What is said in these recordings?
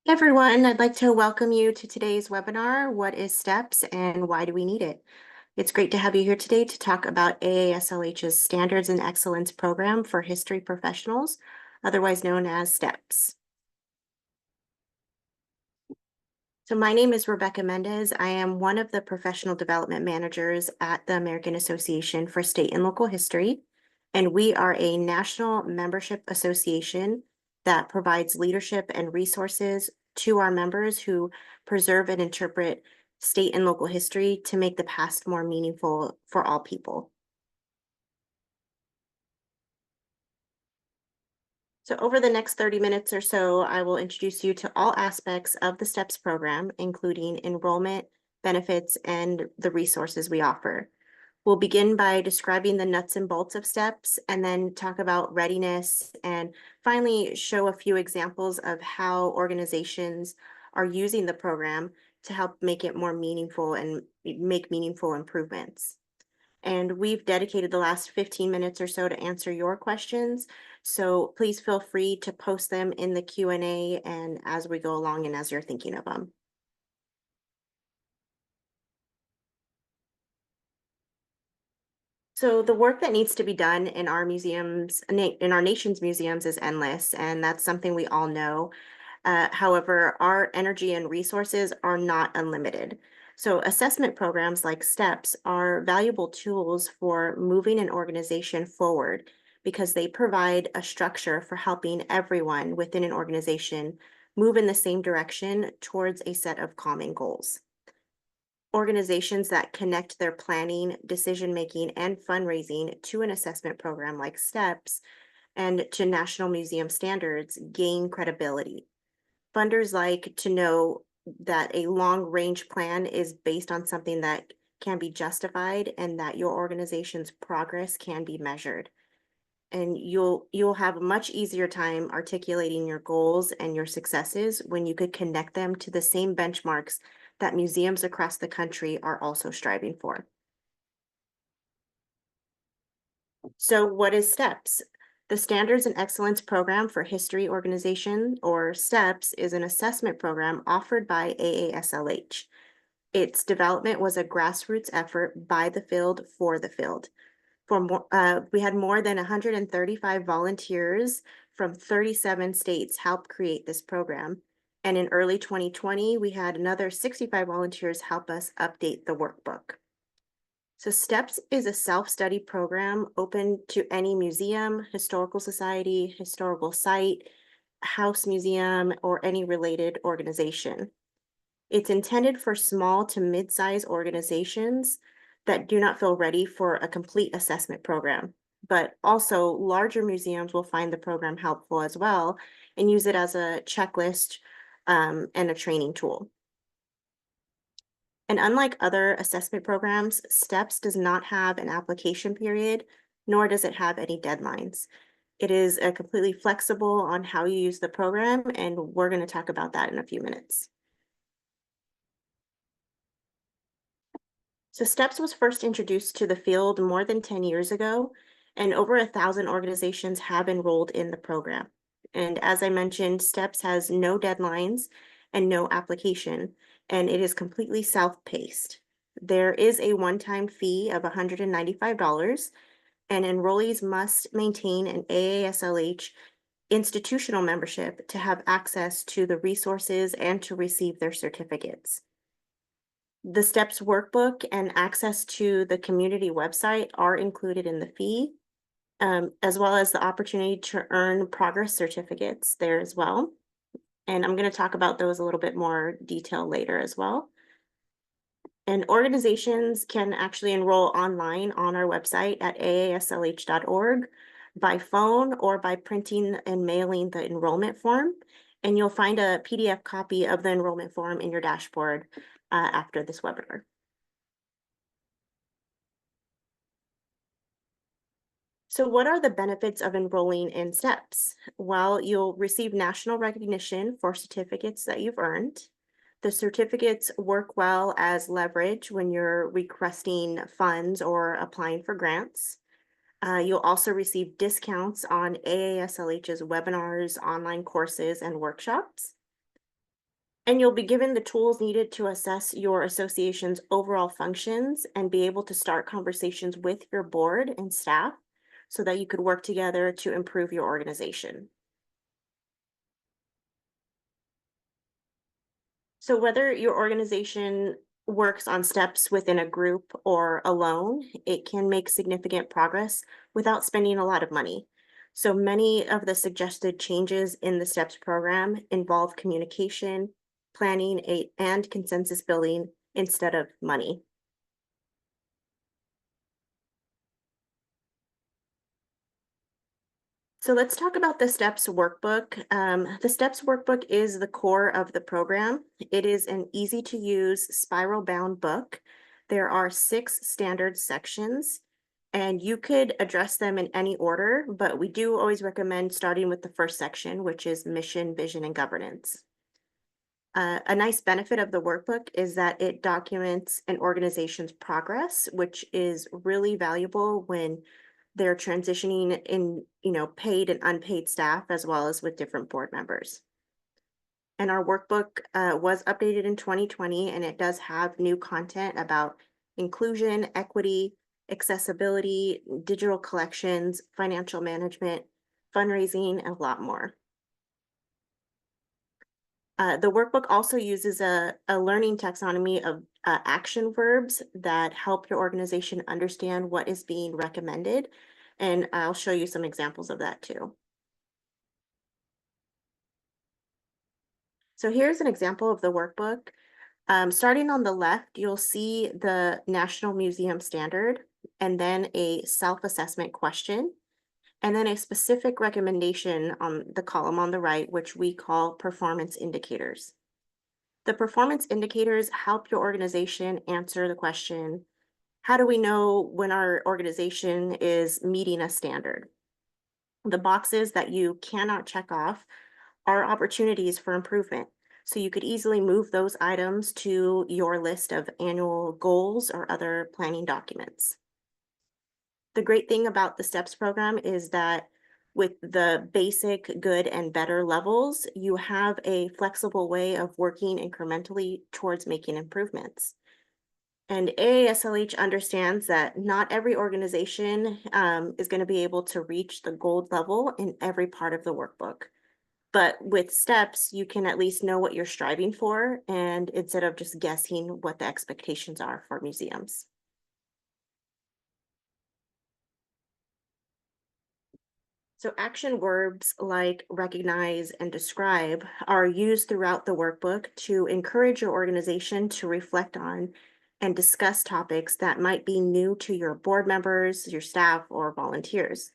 Hey everyone, I'd like to welcome you to today's webinar, What is STEPS and Why Do We Need It? It's great to have you here today to talk about AASLH's Standards and Excellence Program for History Professionals, otherwise known as STEPS. So my name is Rebecca Mendez. I am one of the professional development managers at the American Association for State and Local History, and we are a national membership association that provides leadership and resources to our members who preserve and interpret state and local history to make the past more meaningful for all people. So over the next 30 minutes or so, I will introduce you to all aspects of the STEPS program, including enrollment, benefits, and the resources we offer. We'll begin by describing the nuts and bolts of STEPS and then talk about readiness and finally show a few examples of how organizations are using the program to help make it more meaningful and make meaningful improvements. And we've dedicated the last 15 minutes or so to answer your questions. So please feel free to post them in the Q&A and as we go along and as you're thinking of them. So the work that needs to be done in our museums, in our nation's museums is endless, and that's something we all know. However, our energy and resources are not unlimited. So assessment programs like STEPS are valuable tools for moving an organization forward because they provide a structure for helping everyone within an organization move in the same direction towards a set of common goals. Organizations that connect their planning, decision-making, and fundraising to an assessment program like STEPS and to national museum standards gain credibility. Funders like to know that a long-range plan is based on something that can be justified and that your organization's progress can be measured. And you'll have a much easier time articulating your goals and your successes when you could connect them to the same benchmarks that museums across the country are also striving for. So what is STEPS? The Standards and Excellence Program for History Organization, or STEPS, is an assessment program offered by AASLH. Its development was a grassroots effort by the field for the field. We had more than 135 volunteers from 37 states help create this program. And in early 2020, we had another 65 volunteers help us update the workbook. So STEPS is a self-study program open to any museum, historical society, historical site, house museum, or any related organization. It's intended for small to mid-size organizations that do not feel ready for a complete assessment program. But also larger museums will find the program helpful as well and use it as a checklist and a training tool. And unlike other assessment programs, STEPS does not have an application period, nor does it have any deadlines. It is completely flexible on how you use the program, and we're going to talk about that in a few minutes. So STEPS was first introduced to the field more than 10 years ago, and over 1,000 organizations have enrolled in the program. And as I mentioned, STEPS has no deadlines and no application, and it is completely self-paced. There is a one-time fee of $195, and enrollees must maintain an AASLH institutional membership to have access to the resources and to receive their certificates. The STEPS workbook and access to the community website are included in the fee, as well as the opportunity to earn progress certificates there as well. And I'm going to talk about those a little bit more detail later as well. And organizations can actually enroll online on our website at aaslh.org by phone or by printing and mailing the enrollment form. And you'll find a PDF copy of the enrollment form in your dashboard after this webinar. So what are the benefits of enrolling in STEPS? Well, you'll receive national recognition for certificates that you've earned. The certificates work well as leverage when you're requesting funds or applying for grants. You'll also receive discounts on AASLH's webinars, online courses, and workshops. And you'll be given the tools needed to assess your association's overall functions and be able to start conversations with your board and staff so that you could work together to improve your organization. So whether your organization works on steps within a group or alone, it can make significant progress without spending a lot of money. So many of the suggested changes in the STEPS program involve communication, planning, and consensus building instead of money. So let's talk about the STEPS workbook. The STEPS workbook is the core of the program. It is an easy to use spiral bound book. There are 6 standard sections and you could address them in any order, but we do always recommend starting with the first section, which is mission, vision, and governance. A nice benefit of the workbook is that it documents an organization's progress, which is really valuable when they're transitioning in, paid and unpaid staff, as well as with different board members. And our workbook was updated in 2020, and it does have new content about inclusion, equity, accessibility, digital collections, financial management, fundraising, and a lot more. The workbook also uses a learning taxonomy of action verbs that help your organization understand what is being recommended. And I'll show you some examples of that too. So here's an example of the workbook. Starting on the left, you'll see the National Museum Standard and then a self-assessment question, and then a specific recommendation on the column on the right, which we call performance indicators. The performance indicators help your organization answer the question, how do we know when our organization is meeting a standard? The boxes that you cannot check off are opportunities for improvement. So you could easily move those items to your list of annual goals or other planning documents. The great thing about the STEPS program is that with the basic, good, and better levels, you have a flexible way of working incrementally towards making improvements. And AASLH understands that not every organization is going to be able to reach the gold level in every part of the workbook. But with steps, you can at least know what you're striving for, and instead of just guessing what the expectations are for museums. So action verbs like recognize and describe are used throughout the workbook to encourage your organization to reflect on and discuss topics that might be new to your board members, your staff, or volunteers.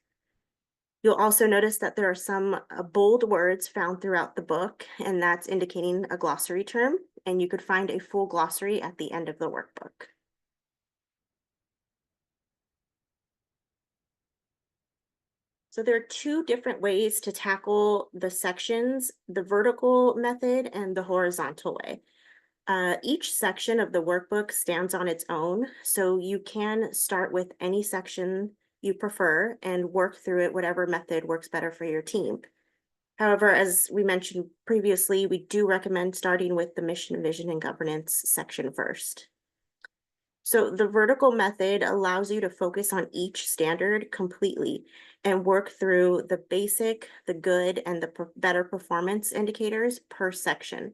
You'll also notice that there are some bold words found throughout the book, and that's indicating a glossary term, and you could find a full glossary at the end of the workbook. So there are 2 different ways to tackle the sections, the vertical method and the horizontal way. Each section of the workbook stands on its own, so you can start with any section you prefer and work through it, whatever method works better for your team. However, as we mentioned previously, we do recommend starting with the mission, vision, and governance section first. So the vertical method allows you to focus on each standard completely and work through the basic, the good, and the better performance indicators per section.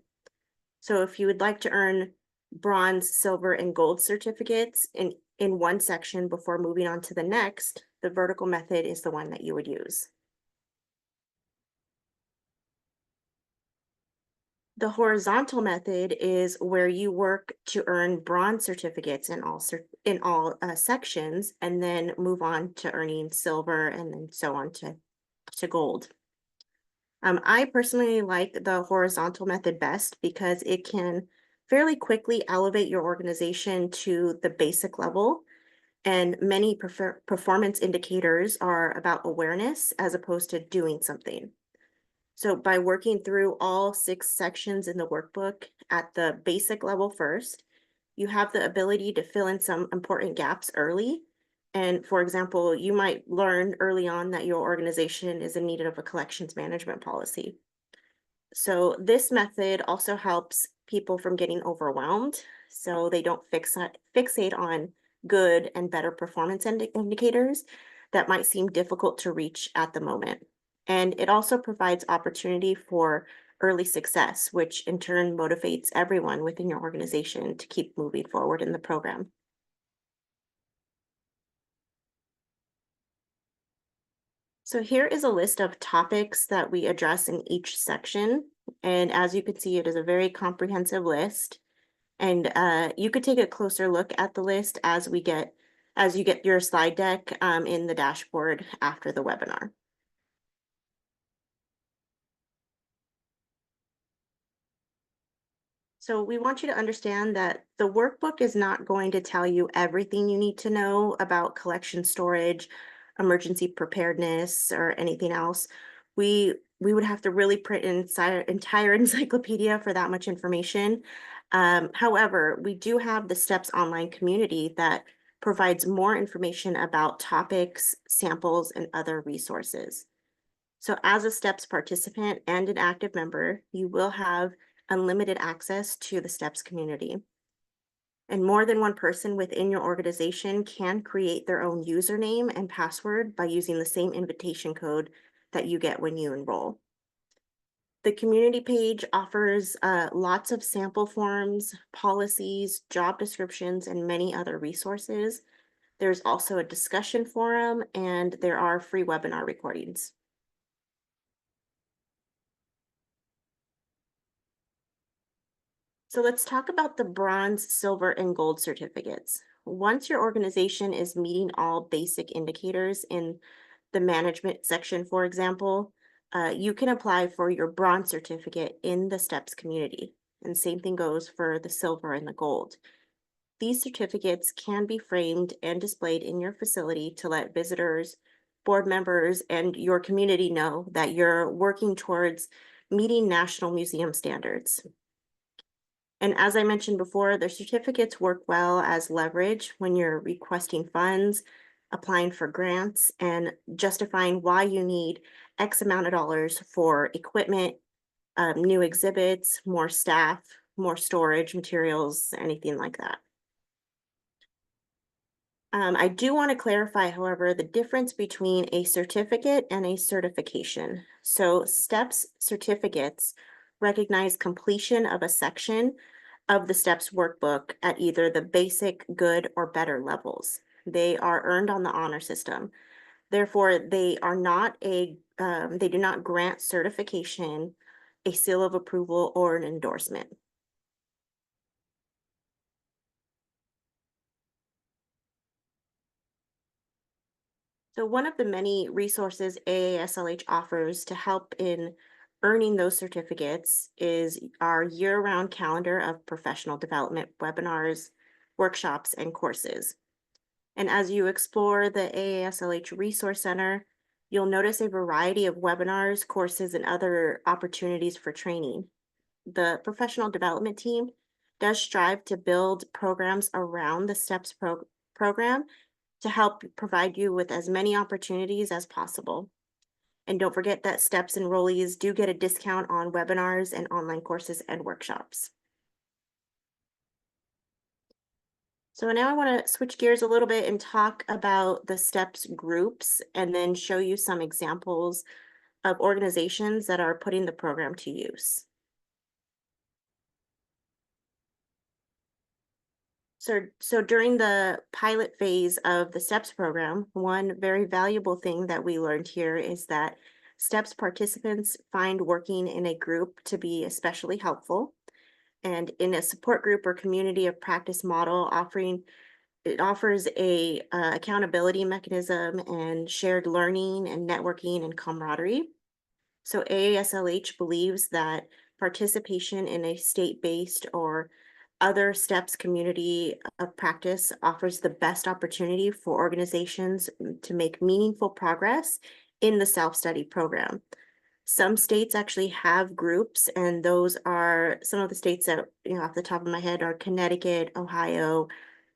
So if you would like to earn bronze, silver, and gold certificates in one section before moving on to the next, the vertical method is the one that you would use. The horizontal method is where you work to earn bronze certificates in all sections, and then move on to earning silver, and then so on to gold. I personally like the horizontal method best because it can fairly quickly elevate your organization to the basic level, and many performance indicators are about awareness as opposed to doing something. So by working through all 6 sections in the workbook at the basic level first, you have the ability to fill in some important gaps early. And for example, you might learn early on that your organization is in need of a collections management policy. So this method also helps people from getting overwhelmed, so they don't fixate on good and better performance indicators that might seem difficult to reach at the moment. And it also provides opportunity for early success, which in turn motivates everyone within your organization to keep moving forward in the program. So here is a list of topics that we address in each section. And as you can see, it is a very comprehensive list. And you could take a closer look at the list as you get your slide deck in the dashboard after the webinar. So we want you to understand that the workbook is not going to tell you everything you need to know about collection storage, emergency preparedness, or anything else. We would have to really print an entire encyclopedia for that much information. However, we do have the STEPS online community that provides more information about topics, samples, and other resources. So as a STEPS participant and an active member, you will have unlimited access to the STEPS community. And more than one person within your organization can create their own username and password by using the same invitation code that you get when you enroll. The community page offers lots of sample forms, policies, job descriptions, and many other resources. There's also a discussion forum, and there are free webinar recordings. So let's talk about the bronze, silver, and gold certificates. Once your organization is meeting all basic indicators in the management section, for example, you can apply for your bronze certificate in the STEPS community. And same thing goes for the silver and the gold. These certificates can be framed and displayed in your facility to let visitors, board members, and your community know that you're working towards meeting National Museum standards. And as I mentioned before, the certificates work well as leverage when you're requesting funds, applying for grants, and justifying why you need X amount of dollars for equipment, new exhibits, more staff, more storage materials, anything like that. I do want to clarify, however, the difference between a certificate and a certification. So STEPS certificates recognize completion of a section of the STEPS workbook at either the basic, good, or better levels. They are earned on the honor system. Therefore, they do not grant certification, a seal of approval, or an endorsement. So one of the many resources AASLH offers to help in earning those certificates is our year-round calendar of professional development webinars, workshops, and courses. And as you explore the AASLH Resource Center, you'll notice a variety of webinars, courses, and other opportunities for training. The professional development team does strive to build programs around the STEPS program to help provide you with as many opportunities as possible. And don't forget that STEPS enrollees do get a discount on webinars and online courses and workshops. So now I want to switch gears a little bit and talk about the STEPS groups and then show you some examples of organizations that are putting the program to use. So during the pilot phase of the STEPS program, one very valuable thing that we learned here is that STEPS participants find working in a group to be especially helpful. And in a support group or community of practice model, it offers a accountability mechanism and shared learning and networking and camaraderie. So AASLH believes that participation in a state-based or other STEPS community of practice offers the best opportunity for organizations to make meaningful progress in the self-study program. Some states actually have groups, and those are some of the states that, off the top of my head are Connecticut, Ohio,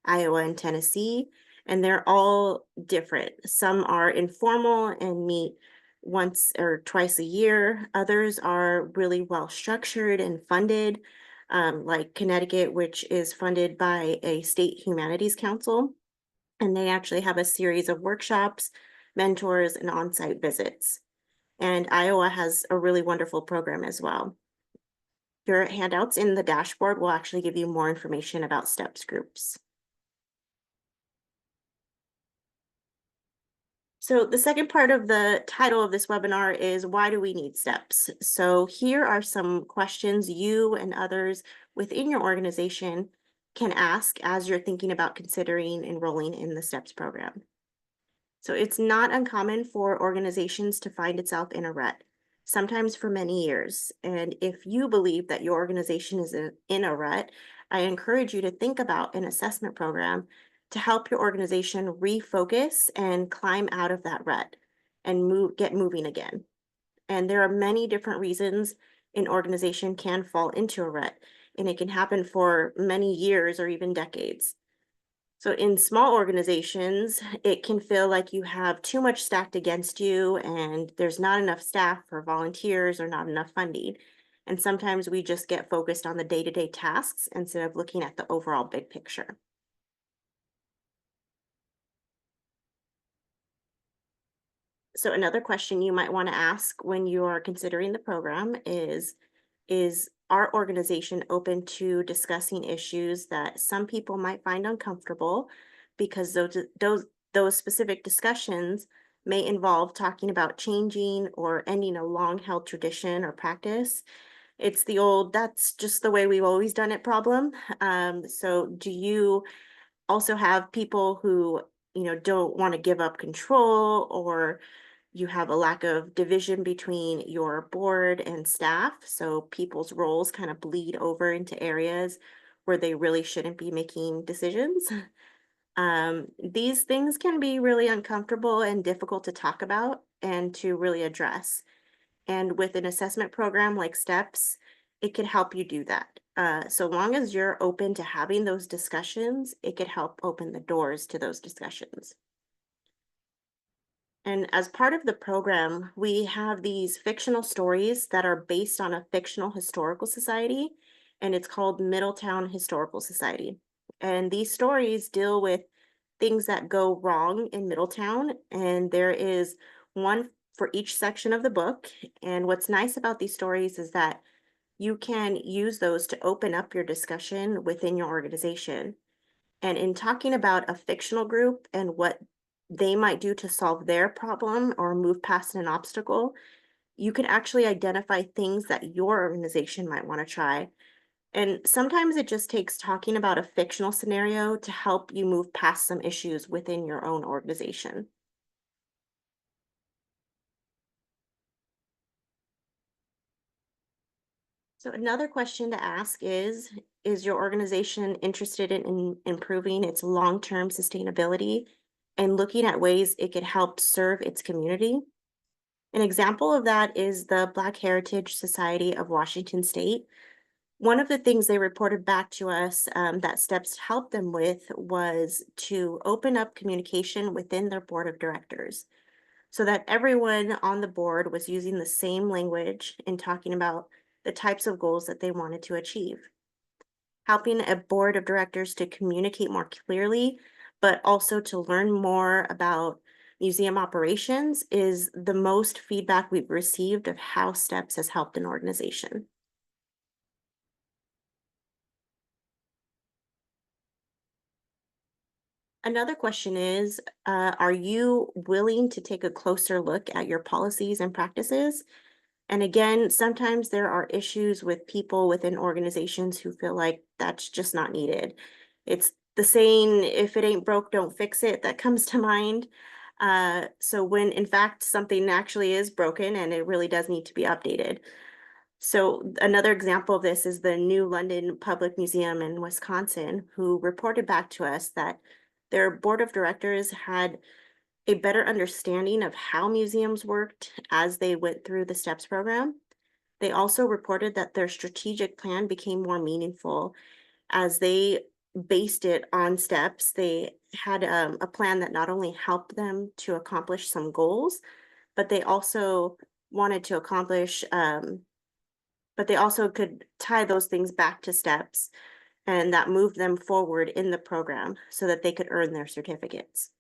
Iowa, and Tennessee, and they're all different. Some are informal and meet once or twice a year. Others are really well structured and funded, like Connecticut, which is funded by a state humanities council. And they actually have a series of workshops, mentors, and on-site visits. And Iowa has a really wonderful program as well. Your handouts in the dashboard will actually give you more information about STEPS groups. So the second part of the title of this webinar is why do we need STEPS? So here are some questions you and others within your organization can ask as you're thinking about considering enrolling in the STEPS program. So it's not uncommon for organizations to find itself in a rut, sometimes for many years. And if you believe that your organization is in a rut, I encourage you to think about an assessment program to help your organization refocus and climb out of that rut and get moving again. And there are many different reasons an organization can fall into a rut, and it can happen for many years or even decades. So in small organizations, it can feel like you have too much stacked against you and there's not enough staff or volunteers or not enough funding. And sometimes we just get focused on the day-to-day tasks instead of looking at the overall big picture. So another question you might want to ask when you are considering the program is our organization open to discussing issues that some people might find uncomfortable because those specific discussions may involve talking about changing or ending a long-held tradition or practice. It's the old, that's just the way we've always done it problem. So do you also have people who, don't want to give up control, or you have a lack of division between your board and staff? So people's roles kind of bleed over into areas where they really shouldn't be making decisions. These things can be really uncomfortable and difficult to talk about and to really address. And with an assessment program like STEPS, it could help you do that. So long as you're open to having those discussions, it could help open the doors to those discussions. And as part of the program, we have these fictional stories that are based on a fictional historical society, and it's called Middletown Historical Society. And these stories deal with things that go wrong in Middletown, and there is one for each section of the book. And what's nice about these stories is that you can use those to open up your discussion within your organization. And in talking about a fictional group and what they might do to solve their problem or move past an obstacle, you can actually identify things that your organization might want to try. And sometimes it just takes talking about a fictional scenario to help you move past some issues within your own organization. So another question to ask is your organization interested in improving its long-term sustainability and looking at ways it could help serve its community? An example of that is the Black Heritage Society of Washington State. One of the things they reported back to us that STEPS helped them with was to open up communication within their board of directors so that everyone on the board was using the same language in talking about the types of goals that they wanted to achieve. Helping a board of directors to communicate more clearly, but also to learn more about museum operations is the most feedback we've received of how STEPS has helped an organization. Another question is, are you willing to take a closer look at your policies and practices? And again, sometimes there are issues with people within organizations who feel like that's just not needed. It's the saying, if it ain't broke, don't fix it, that comes to mind. So when in fact something actually is broken and it really does need to be updated. So another example of this is the New London Public Museum in Wisconsin, who reported back to us that their board of directors had a better understanding of how museums worked as they went through the STEPS program. They also reported that their strategic plan became more meaningful as they based it on STEPS. They had a plan that not only helped them to accomplish some goals, but they also wanted to accomplish, but they also could tie those things back to steps, and that moved them forward in the program so that they could earn their certificates.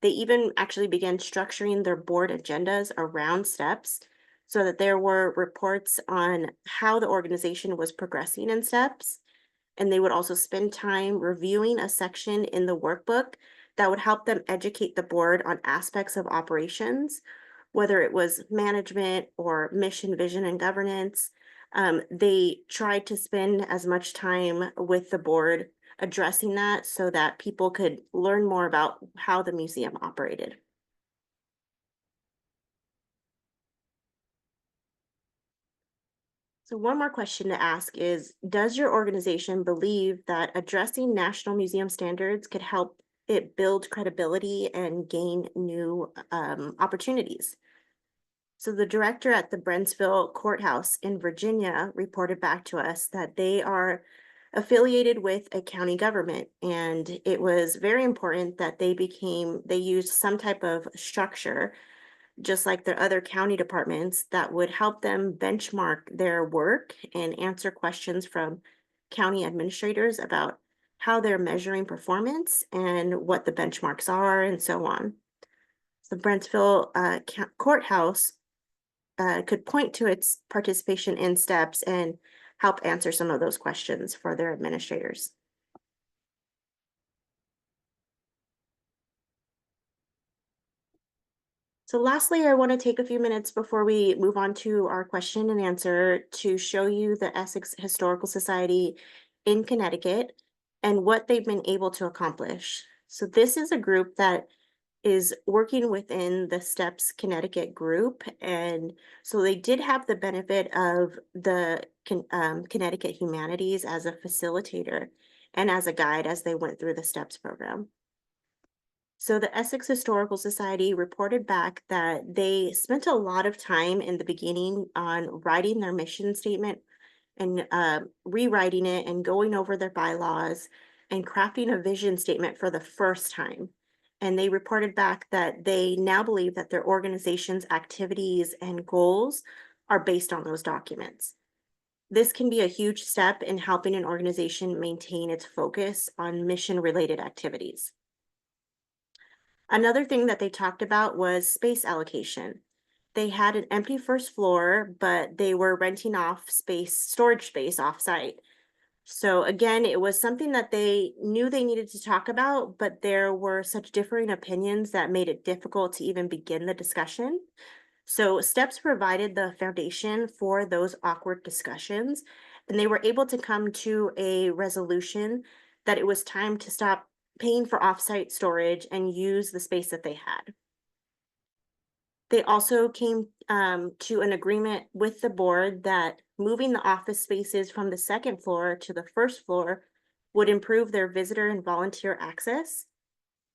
They even actually began structuring their board agendas around steps so that there were reports on how the organization was progressing in steps. And they would also spend time reviewing a section in the workbook that would help them educate the board on aspects of operations, whether it was management or mission, vision, and governance. They tried to spend as much time with the board addressing that so that people could learn more about how the museum operated. So one more question to ask is, does your organization believe that addressing National Museum standards could help it build credibility and gain new opportunities? So the director at the Brentsville Courthouse in Virginia reported back to us that they are affiliated with a county government, and it was very important that they used some type of structure, just like their other county departments, that would help them benchmark their work and answer questions from county administrators about how they're measuring performance and what the benchmarks are and so on. The Brentsville Courthouse could point to its participation in steps and help answer some of those questions for their administrators. So lastly, I want to take a few minutes before we move on to our question and answer to show you the Essex Historical Society in Connecticut and what they've been able to accomplish. So this is a group that is working within the STEPS Connecticut group. And so they did have the benefit of the Connecticut Humanities as a facilitator and as a guide as they went through the STEPS program. So the Essex Historical Society reported back that they spent a lot of time in the beginning on writing their mission statement and rewriting it and going over their bylaws and crafting a vision statement for the first time. And they reported back that they now believe that their organization's activities and goals are based on those documents. This can be a huge step in helping an organization maintain its focus on mission related activities. Another thing that they talked about was space allocation. They had an empty first floor, but they were renting off storage space offsite. So again, it was something that they knew they needed to talk about, but there were such differing opinions that made it difficult to even begin the discussion. So STEPS provided the foundation for those awkward discussions, and they were able to come to a resolution that it was time to stop paying for offsite storage and use the space that they had. They also came to an agreement with the board that moving the office spaces from the second floor to the first floor would improve their visitor and volunteer access.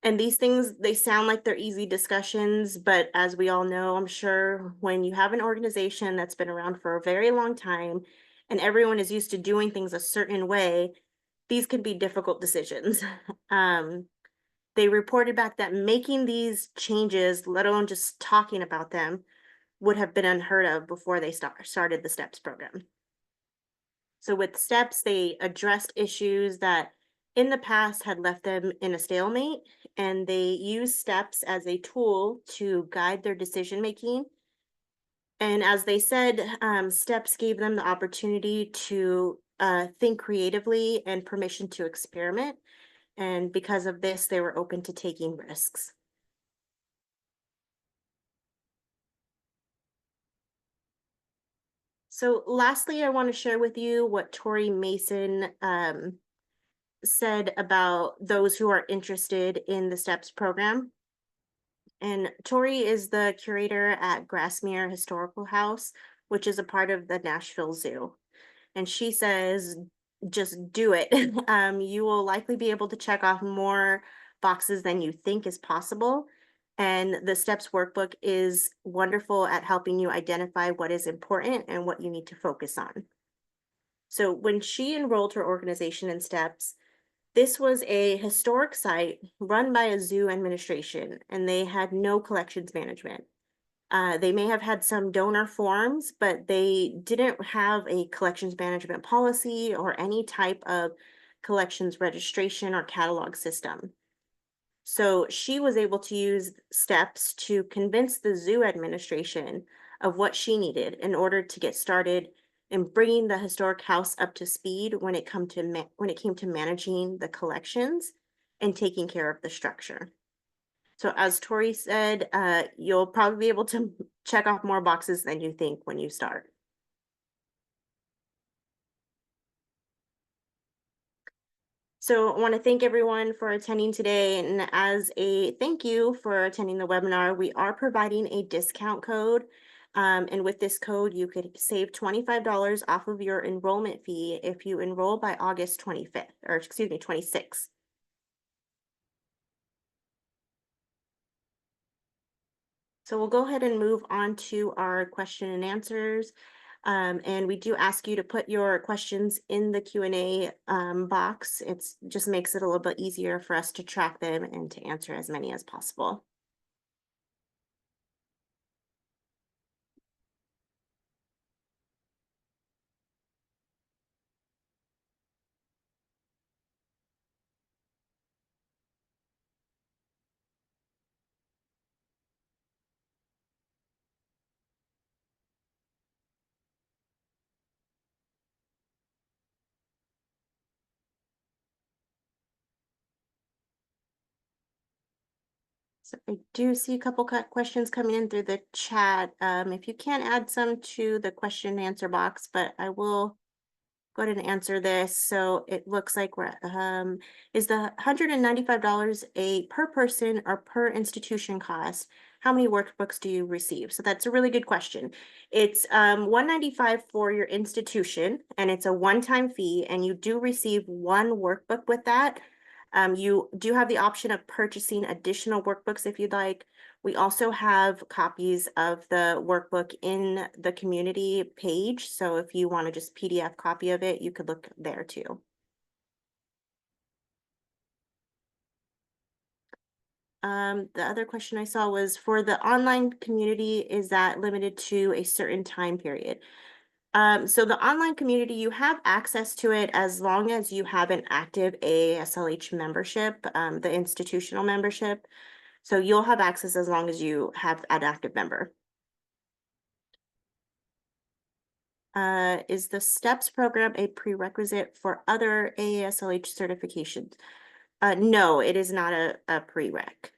And these things, they sound like they're easy discussions, but as we all know, I'm sure when you have an organization that's been around for a very long time and everyone is used to doing things a certain way, these could be difficult decisions. um, they reported back that making these changes, let alone just talking about them, would have been unheard of before they started the STEPS program. So with STEPS, they addressed issues that in the past had left them in a stalemate, and they used STEPS as a tool to guide their decision making. And as they said, STEPS gave them the opportunity to think creatively and permission to experiment. And because of this, they were open to taking risks. So lastly, I want to share with you what Tori Mason said about those who are interested in the STEPS program. And Tori is the curator at Grassmere Historical House, which is a part of the Nashville Zoo. And she says, just do it. You will likely be able to check off more boxes than you think is possible. And the STEPS workbook is wonderful at helping you identify what is important and what you need to focus on. So when she enrolled her organization in STEPS, This was a historic site run by a zoo administration, and they had no collections management. They may have had some donor forms, but they didn't have a collections management policy or any type of collections registration or catalog system. So she was able to use steps to convince the zoo administration of what she needed in order to get started in bringing the historic house up to speed when when it came to managing the collections and taking care of the structure. So as Tori said, you'll probably be able to check off more boxes than you think when you start. So I want to thank everyone for attending today. And as a thank you for attending the webinar, we are providing a discount code. And with this code, you could save $25 off of your enrollment fee if you enroll by August 25th, or excuse me, 26th. So we'll go ahead and move on to our question and answers. And we do ask you to put your questions in the Q&A box. It just makes it a little bit easier for us to track them and to answer as many as possible. So I do see a couple questions coming in through the chat. If you can add some to the question and answer box, but I will go ahead and answer this. So it looks like is the $195 a per person or per institution cost? How many workbooks do you receive? So that's a really good question. It's $195 for your institution, and it's a one-time fee, and you do receive one workbook with that. You do have the option of purchasing additional workbooks if you'd like. We also have copies of the workbook in the community page. So if you want to just PDF copy of it, you could look there too. The other question I saw was for the online community, is that limited to a certain time period? So the online community, you have access to it as long as you have an active AASLH membership, the institutional membership. So you'll have access as long as you have an active member. Is the STEPS program a prerequisite for other AASLH certifications? No, it is not a prereq.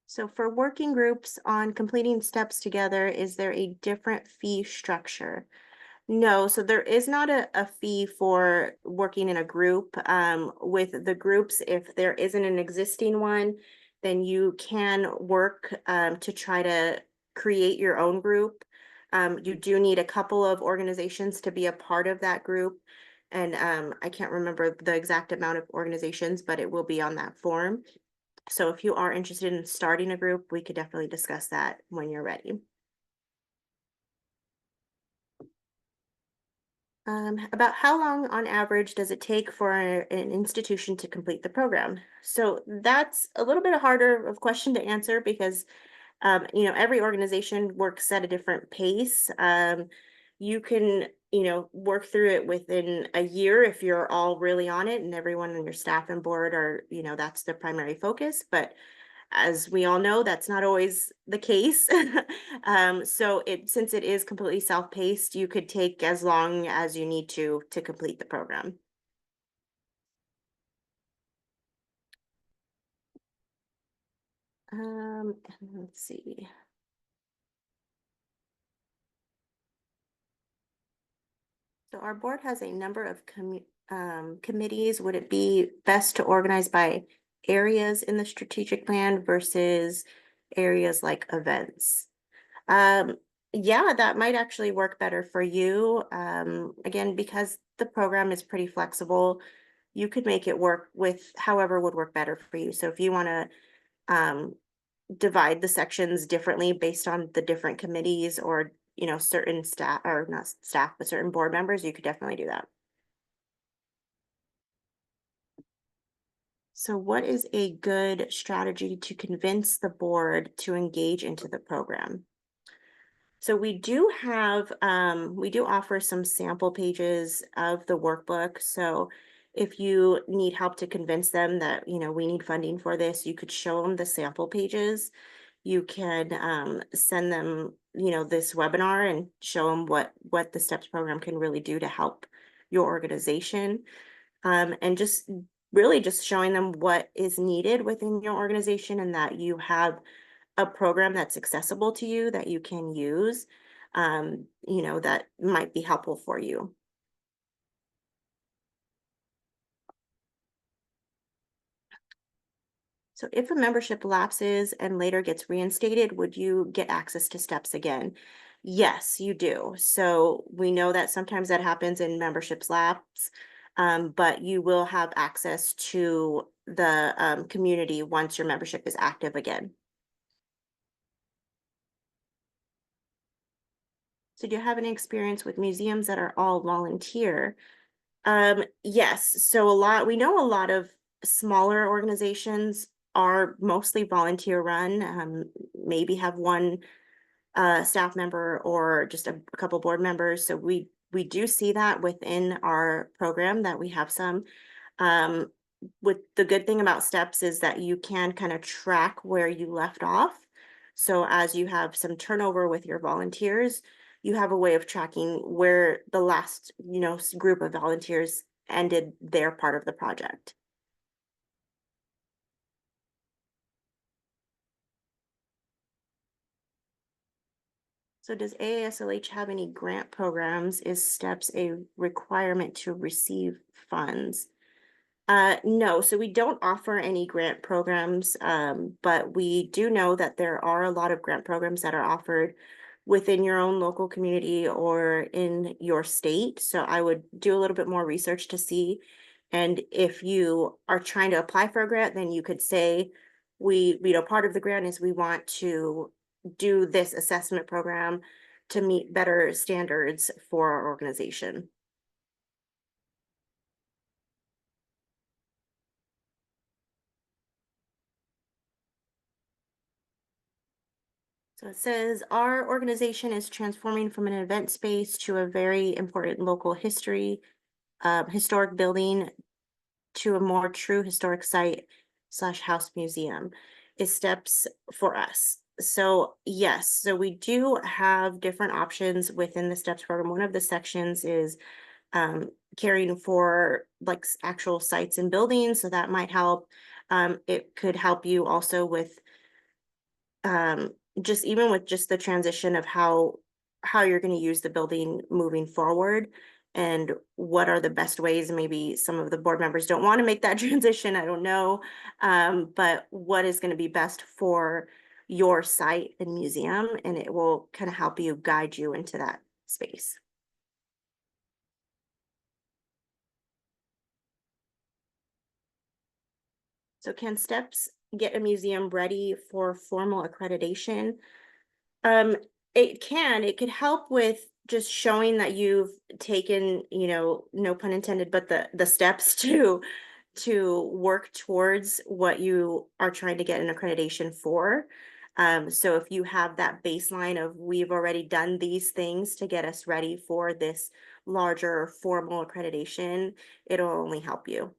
So for working groups on completing steps together, is there a different fee structure? No, so there is not a fee for working in a group. With the groups, if there isn't an existing one, then you can work to try to create your own group. You do need a couple of organizations to be a part of that group. And I can't remember the exact amount of organizations, but it will be on that form. So if you are interested in starting a group, we could definitely discuss that when you're ready. About how long on average does it take for an institution to complete the program? So that's a little bit harder of question to answer because every organization works at a different pace. You can, work through it within a year if you're all really on it and everyone on your staff and board are, that's the primary focus. But as we all know, that's not always the case. So since it is completely self-paced, you could take as long as you need to complete the program. Let's see. So our board has a number of committees. Would it be best to organize by areas in the strategic plan versus areas like events? Yeah, that might actually work better for you. Again, because the program is pretty flexible, you could make it work with however would work better for you. So if you want to divide the sections differently based on the different committees or, certain staff, or not staff, but certain board members, you could definitely do that. So what is a good strategy to convince the board to engage into the program? So we do offer some sample pages of the workbook. So if you need help to convince them that, we need funding for this, you could show them the sample pages. You can send them, this webinar and show them what the STEPS program can really do to help your organization. And just really just showing them what is needed within your organization and that you have a program that's accessible to you that you can use, that might be helpful for you. So if a membership lapses and later gets reinstated, would you get access to steps again? Yes, you do. So we know that sometimes that happens in memberships lapse, but you will have access to the community once your membership is active again. So do you have any experience with museums that are all volunteer? Yes. So we know a lot of smaller organizations are mostly volunteer run, maybe have one staff member or just a couple board members. So we do see that within our program that we have some. Um, with the good thing about steps is that you can kind of track where you left off. So as you have some turnover with your volunteers, you have a way of tracking where the last, group of volunteers ended their part of the project. So does AASLH have any grant programs? Is STEPS a requirement to receive funds? No, so we don't offer any grant programs, but we do know that there are a lot of grant programs that are offered within your own local community or in your state. So I would do a little bit more research to see. And if you are trying to apply for a grant, then you could say, part of the grant is we want to do this assessment program to meet better standards for our organization. So it says our organization is transforming from an event space to a very important local historic building to a more true historic site / house museum. Is steps for us. So yes, so we do have different options within the steps program. One of the sections is caring for like actual sites and buildings, so that might help. It could help you also with um just even with just the transition of how you're going to use the building moving forward and what are the best ways. Maybe some of the board members don't want to make that transition, I don't know, but what is going to be best for your site and museum, and it will kind of help you guide you into that space. So can steps get a museum ready for formal accreditation? Um, it could help with just showing that you've taken, no pun intended, but the steps to work towards what you are trying to get an accreditation for. So if you have that baseline of we've already done these things to get us ready for this larger formal accreditation, it'll only help you.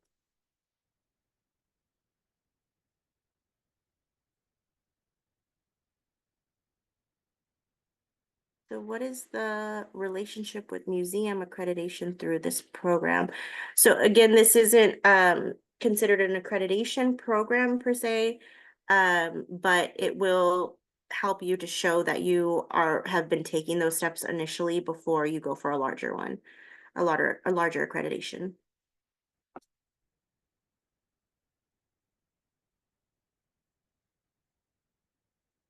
So what is the relationship with museum accreditation through this program? So again, this isn't considered an accreditation program per se, but it will help you to show that you have been taking those steps initially before you go for a larger one, a larger accreditation.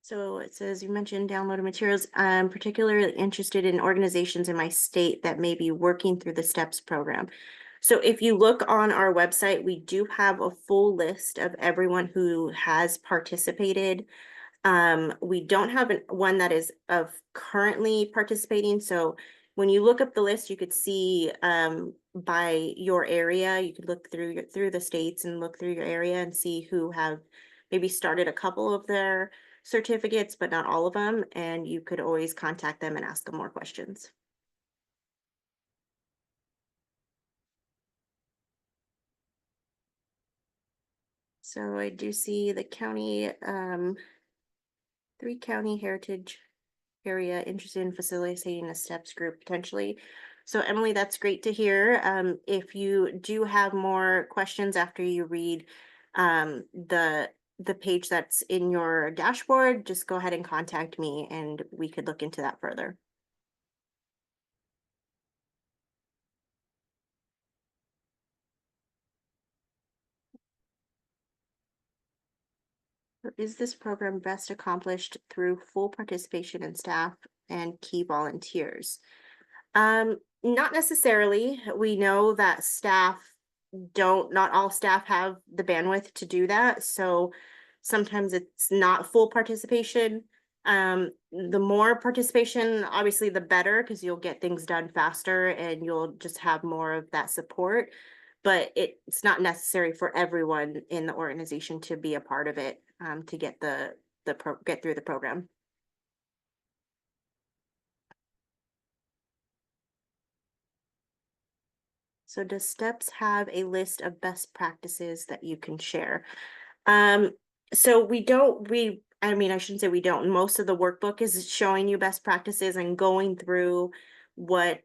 So it says you mentioned downloaded materials. I'm particularly interested in organizations in my state that may be working through the STEPS program. So if you look on our website, we do have a full list of everyone who has participated We don't have one that is of currently participating, so when you look up the list, you could see by your area, you could look through the states and look through your area and see who have maybe started a couple of their certificates, but not all of them, and you could always contact them and ask them more questions. So I do see the county, 3 county heritage area interested in facilitating a STEPS group potentially. So Emily, that's great to hear. If you do have more questions after you read the page that's in your dashboard, just go ahead and contact me and we could look into that further. Is this program best accomplished through full participation in staff and key volunteers? Not necessarily. We know that not all staff have the bandwidth to do that. So sometimes it's not full participation. The more participation, obviously, the better, because you'll get things done faster and you'll just have more of that support. But it's not necessary for everyone in the organization to be a part of it, to get get through the program. So does STEPS have a list of best practices that you can share? So I mean, I shouldn't say we don't. Most of the workbook is showing you best practices and going through what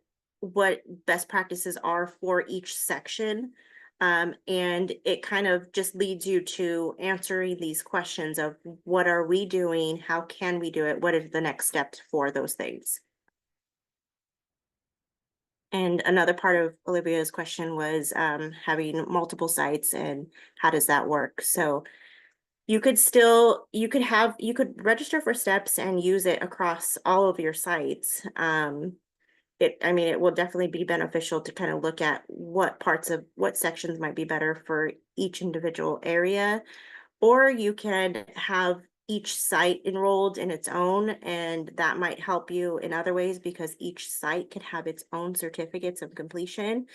best practices are for each section. And it kind of just leads you to answering these questions of what are we doing? How can we do it? What is the next steps for those things? And another part of Olivia's question was having multiple sites and how does that work? So you could register for STEPS and use it across all of your sites. I mean, it will definitely be beneficial to kind of look at what sections might be better for each individual area, or you can have each site enrolled in its own, and that might help you in other ways because each site can have its own certificates of completion.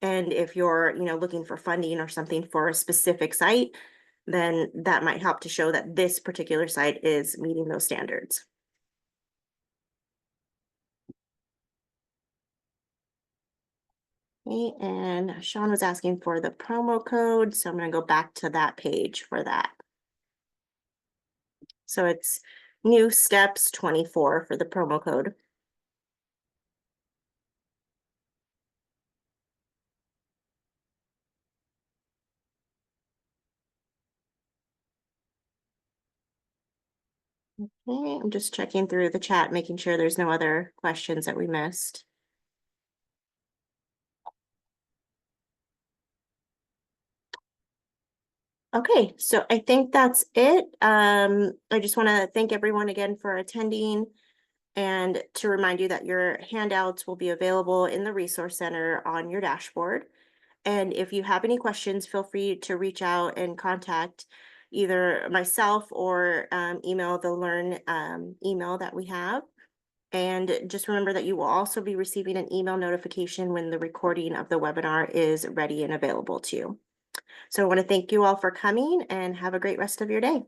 And if you're, looking for funding or something for a specific site, then that might help to show that this particular site is meeting those standards. Okay, and Sean was asking for the promo code, so I'm going to go back to that page for that. So it's new steps 24 for the promo code. Okay, I'm just checking through the chat, making sure there's no other questions that we missed. Okay, so I think that's it. I just want to thank everyone again for attending and to remind you that your handouts will be available in the Resource Center on your dashboard. And if you have any questions, feel free to reach out and contact either myself or email the Learn email that we have. And just remember that you will also be receiving an email notification when the recording of the webinar is ready and available to you. So I want to thank you all for coming and have a great rest of your day.